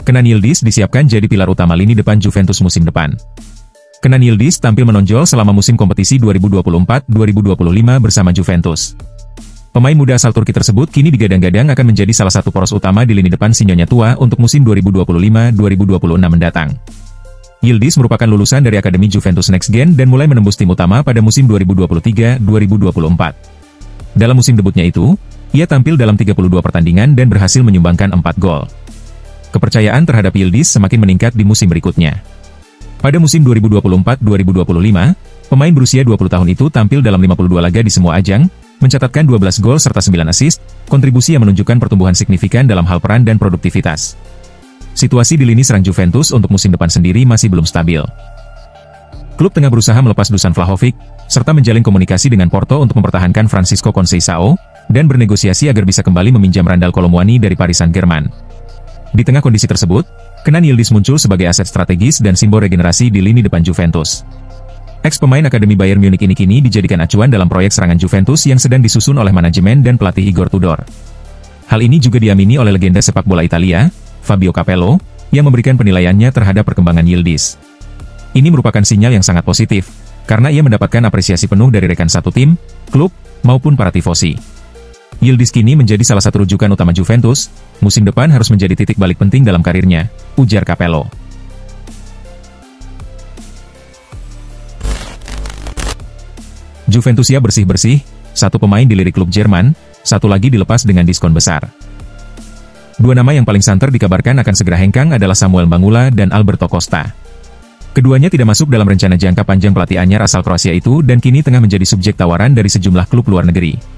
Kenan Yildiz disiapkan jadi pilar utama lini depan Juventus musim depan. Kenan Yildiz tampil menonjol selama musim kompetisi 2024-2025 bersama Juventus. Pemain muda asal Turki tersebut kini digadang-gadang akan menjadi salah satu poros utama di lini depan si Nyonya Tua untuk musim 2025-2026 mendatang. Yildiz merupakan lulusan dari Akademi Juventus Next Gen dan mulai menembus tim utama pada musim 2023-2024. Dalam musim debutnya itu, ia tampil dalam 32 pertandingan dan berhasil menyumbangkan 4 gol. Kepercayaan terhadap Yildiz semakin meningkat di musim berikutnya. Pada musim 2024-2025, pemain berusia 20 tahun itu tampil dalam 52 laga di semua ajang, mencatatkan 12 gol serta 9 assist, kontribusi yang menunjukkan pertumbuhan signifikan dalam hal peran dan produktivitas. Situasi di lini serang Juventus untuk musim depan sendiri masih belum stabil. Klub tengah berusaha melepas Dusan Vlahovic, serta menjalin komunikasi dengan Porto untuk mempertahankan Francisco Conceição, dan bernegosiasi agar bisa kembali meminjam Randal Kolo Muani dari Paris Saint-Germain. Di tengah kondisi tersebut, Kenan Yildiz muncul sebagai aset strategis dan simbol regenerasi di lini depan Juventus. Ex-pemain Akademi Bayern Munich ini kini dijadikan acuan dalam proyek serangan Juventus yang sedang disusun oleh manajemen dan pelatih Igor Tudor. Hal ini juga diamini oleh legenda sepak bola Italia, Fabio Capello, yang memberikan penilaiannya terhadap perkembangan Yildiz. Ini merupakan sinyal yang sangat positif, karena ia mendapatkan apresiasi penuh dari rekan satu tim, klub, maupun para tifosi. Yildiz kini menjadi salah satu rujukan utama Juventus, musim depan harus menjadi titik balik penting dalam karirnya, ujar Capello. Juventusia bersih-bersih, satu pemain dilirik klub Jerman, satu lagi dilepas dengan diskon besar. Dua nama yang paling santer dikabarkan akan segera hengkang adalah Samuel Mbangula dan Alberto Costa. Keduanya tidak masuk dalam rencana jangka panjang pelatih anyar asal Kroasia itu dan kini tengah menjadi subjek tawaran dari sejumlah klub luar negeri.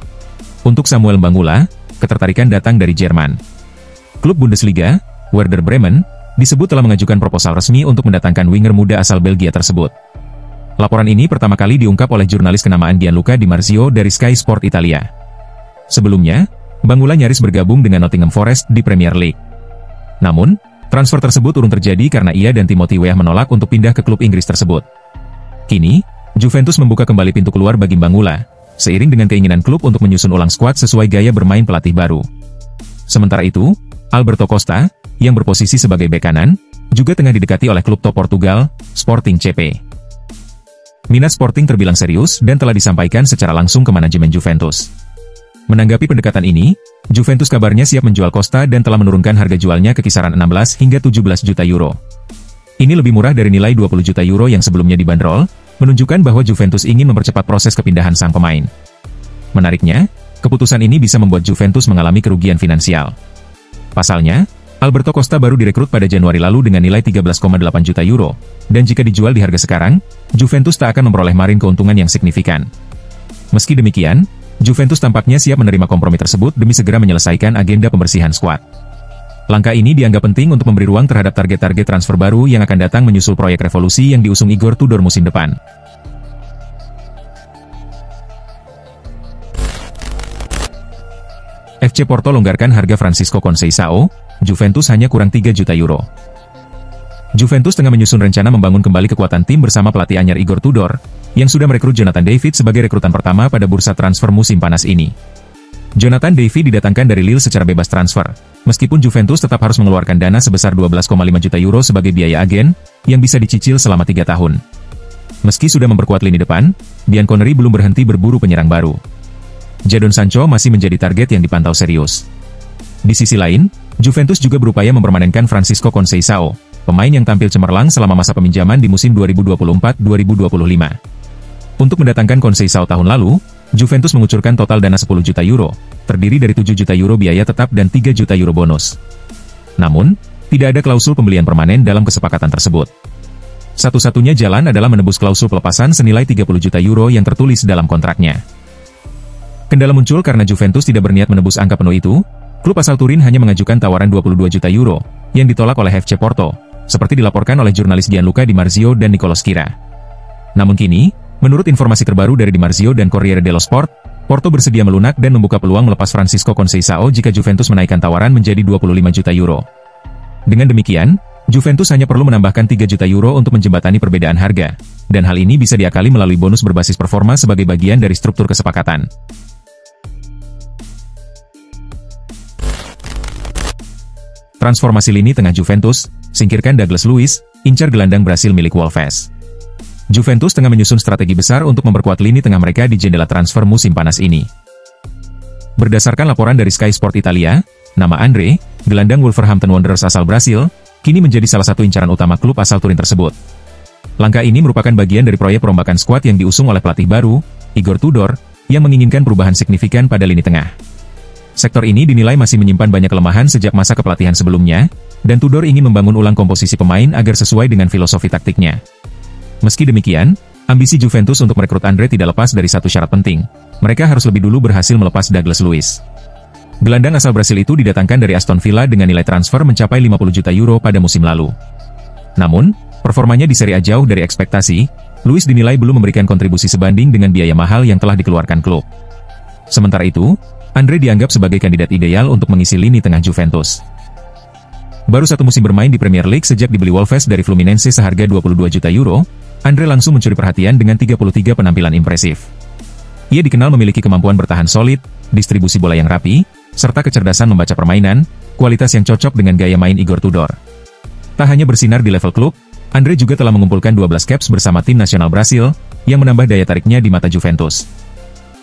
Untuk Samuel Mbangula, ketertarikan datang dari Jerman. Klub Bundesliga, Werder Bremen, disebut telah mengajukan proposal resmi untuk mendatangkan winger muda asal Belgia tersebut. Laporan ini pertama kali diungkap oleh jurnalis kenamaan Gianluca Di Marzio dari Sky Sport Italia. Sebelumnya, Mbangula nyaris bergabung dengan Nottingham Forest di Premier League. Namun, transfer tersebut urung terjadi karena ia dan Timothy Weah menolak untuk pindah ke klub Inggris tersebut. Kini, Juventus membuka kembali pintu keluar bagi Mbangula, seiring dengan keinginan klub untuk menyusun ulang skuad sesuai gaya bermain pelatih baru. Sementara itu, Alberto Costa, yang berposisi sebagai bek kanan, juga tengah didekati oleh klub top Portugal, Sporting CP. Minat Sporting terbilang serius dan telah disampaikan secara langsung ke manajemen Juventus. Menanggapi pendekatan ini, Juventus kabarnya siap menjual Costa dan telah menurunkan harga jualnya ke kisaran 16 hingga 17 juta euro. Ini lebih murah dari nilai 20 juta euro yang sebelumnya dibanderol, menunjukkan bahwa Juventus ingin mempercepat proses kepindahan sang pemain. Menariknya, keputusan ini bisa membuat Juventus mengalami kerugian finansial. Pasalnya, Alberto Costa baru direkrut pada Januari lalu dengan nilai 13,8 juta euro, dan jika dijual di harga sekarang, Juventus tak akan memperoleh margin keuntungan yang signifikan. Meski demikian, Juventus tampaknya siap menerima kompromi tersebut demi segera menyelesaikan agenda pembersihan skuad. Langkah ini dianggap penting untuk memberi ruang terhadap target-target transfer baru yang akan datang menyusul proyek revolusi yang diusung Igor Tudor musim depan. FC Porto longgarkan harga Francisco Conceição, Juventus hanya kurang 3 juta euro. Juventus tengah menyusun rencana membangun kembali kekuatan tim bersama pelatih anyar Igor Tudor, yang sudah merekrut Jonathan David sebagai rekrutan pertama pada bursa transfer musim panas ini. Jonathan David didatangkan dari Lille secara bebas transfer, meskipun Juventus tetap harus mengeluarkan dana sebesar 12,5 juta euro sebagai biaya agen, yang bisa dicicil selama 3 tahun. Meski sudah memperkuat lini depan, Bianconeri belum berhenti berburu penyerang baru. Jadon Sancho masih menjadi target yang dipantau serius. Di sisi lain, Juventus juga berupaya mempermanenkan Francisco Conceição, pemain yang tampil cemerlang selama masa peminjaman di musim 2024-2025. Untuk mendatangkan Conceição tahun lalu, Juventus mengucurkan total dana 10 juta euro, terdiri dari 7 juta euro biaya tetap dan 3 juta euro bonus. Namun, tidak ada klausul pembelian permanen dalam kesepakatan tersebut. Satu-satunya jalan adalah menebus klausul pelepasan senilai 30 juta euro yang tertulis dalam kontraknya. Kendala muncul karena Juventus tidak berniat menebus angka penuh itu, klub asal Turin hanya mengajukan tawaran 22 juta euro, yang ditolak oleh FC Porto, seperti dilaporkan oleh jurnalis Gianluca Di Marzio dan Nicolo Schira. Namun kini, menurut informasi terbaru dari Di Marzio dan Corriere dello Sport, Porto bersedia melunak dan membuka peluang melepas Francisco Conceição jika Juventus menaikkan tawaran menjadi 25 juta euro. Dengan demikian, Juventus hanya perlu menambahkan 3 juta euro untuk menjembatani perbedaan harga, dan hal ini bisa diakali melalui bonus berbasis performa sebagai bagian dari struktur kesepakatan. Transformasi lini tengah Juventus, singkirkan Douglas Luiz, incar gelandang Brasil milik Wolves. Juventus tengah menyusun strategi besar untuk memperkuat lini tengah mereka di jendela transfer musim panas ini. Berdasarkan laporan dari Sky Sport Italia, nama Andre, gelandang Wolverhampton Wanderers asal Brasil, kini menjadi salah satu incaran utama klub asal Turin tersebut. Langkah ini merupakan bagian dari proyek perombakan skuad yang diusung oleh pelatih baru, Igor Tudor, yang menginginkan perubahan signifikan pada lini tengah. Sektor ini dinilai masih menyimpan banyak kelemahan sejak masa kepelatihan sebelumnya, dan Tudor ingin membangun ulang komposisi pemain agar sesuai dengan filosofi taktiknya. Meski demikian, ambisi Juventus untuk merekrut Andre tidak lepas dari satu syarat penting. Mereka harus lebih dulu berhasil melepas Douglas Luiz. Gelandang asal Brasil itu didatangkan dari Aston Villa dengan nilai transfer mencapai 50 juta euro pada musim lalu. Namun, performanya di Serie A jauh dari ekspektasi. Luiz dinilai belum memberikan kontribusi sebanding dengan biaya mahal yang telah dikeluarkan klub. Sementara itu, Andre dianggap sebagai kandidat ideal untuk mengisi lini tengah Juventus. Baru satu musim bermain di Premier League sejak dibeli Wolves dari Fluminense seharga 22 juta euro, Andre langsung mencuri perhatian dengan 33 penampilan impresif. Ia dikenal memiliki kemampuan bertahan solid, distribusi bola yang rapi, serta kecerdasan membaca permainan, kualitas yang cocok dengan gaya main Igor Tudor. Tak hanya bersinar di level klub, Andre juga telah mengumpulkan 12 caps bersama tim nasional Brasil, yang menambah daya tariknya di mata Juventus.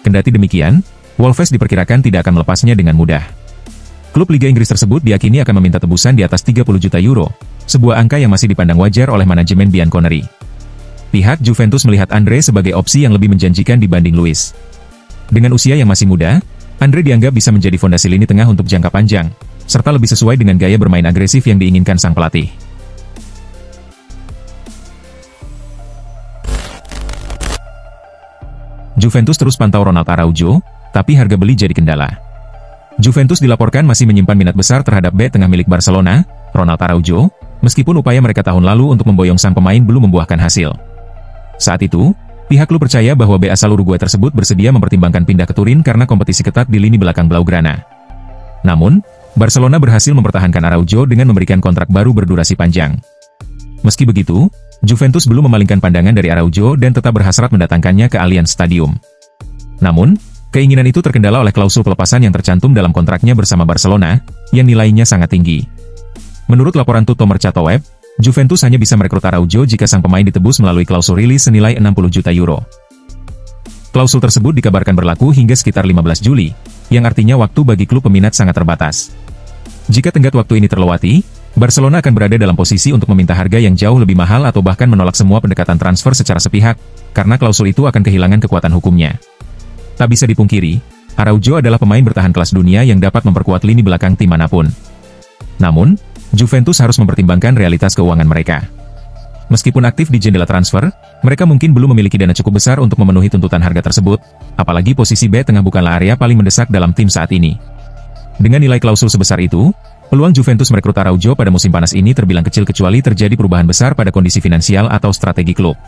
Kendati demikian, Wolves diperkirakan tidak akan melepasnya dengan mudah. Klub Liga Inggris tersebut diyakini akan meminta tebusan di atas 30 juta euro, sebuah angka yang masih dipandang wajar oleh manajemen Bianconeri. Pihak Juventus melihat Andre sebagai opsi yang lebih menjanjikan dibanding Luiz. Dengan usia yang masih muda, Andre dianggap bisa menjadi fondasi lini tengah untuk jangka panjang, serta lebih sesuai dengan gaya bermain agresif yang diinginkan sang pelatih. Juventus terus pantau Ronald Araujo, tapi harga beli jadi kendala. Juventus dilaporkan masih menyimpan minat besar terhadap bek tengah milik Barcelona, Ronald Araujo, meskipun upaya mereka tahun lalu untuk memboyong sang pemain belum membuahkan hasil. Saat itu, pihak klub percaya bahwa bek asal Uruguay tersebut bersedia mempertimbangkan pindah ke Turin karena kompetisi ketat di lini belakang Blaugrana. Namun, Barcelona berhasil mempertahankan Araujo dengan memberikan kontrak baru berdurasi panjang. Meski begitu, Juventus belum memalingkan pandangan dari Araujo dan tetap berhasrat mendatangkannya ke Allianz Stadium. Namun, keinginan itu terkendala oleh klausul pelepasan yang tercantum dalam kontraknya bersama Barcelona, yang nilainya sangat tinggi. Menurut laporan Tutto Mercato Web, Juventus hanya bisa merekrut Araujo jika sang pemain ditebus melalui klausul rilis senilai 60 juta euro. Klausul tersebut dikabarkan berlaku hingga sekitar 15 Juli, yang artinya waktu bagi klub peminat sangat terbatas. Jika tenggat waktu ini terlewati, Barcelona akan berada dalam posisi untuk meminta harga yang jauh lebih mahal atau bahkan menolak semua pendekatan transfer secara sepihak, karena klausul itu akan kehilangan kekuatan hukumnya. Tak bisa dipungkiri, Araujo adalah pemain bertahan kelas dunia yang dapat memperkuat lini belakang tim manapun. Namun, Juventus harus mempertimbangkan realitas keuangan mereka. Meskipun aktif di jendela transfer, mereka mungkin belum memiliki dana cukup besar untuk memenuhi tuntutan harga tersebut, apalagi posisi bek tengah bukanlah area paling mendesak dalam tim saat ini. Dengan nilai klausul sebesar itu, peluang Juventus merekrut Araujo pada musim panas ini terbilang kecil kecuali terjadi perubahan besar pada kondisi finansial atau strategi klub.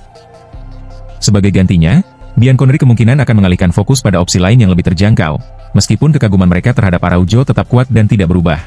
Sebagai gantinya, Bianconeri kemungkinan akan mengalihkan fokus pada opsi lain yang lebih terjangkau, meskipun kekaguman mereka terhadap Araujo tetap kuat dan tidak berubah.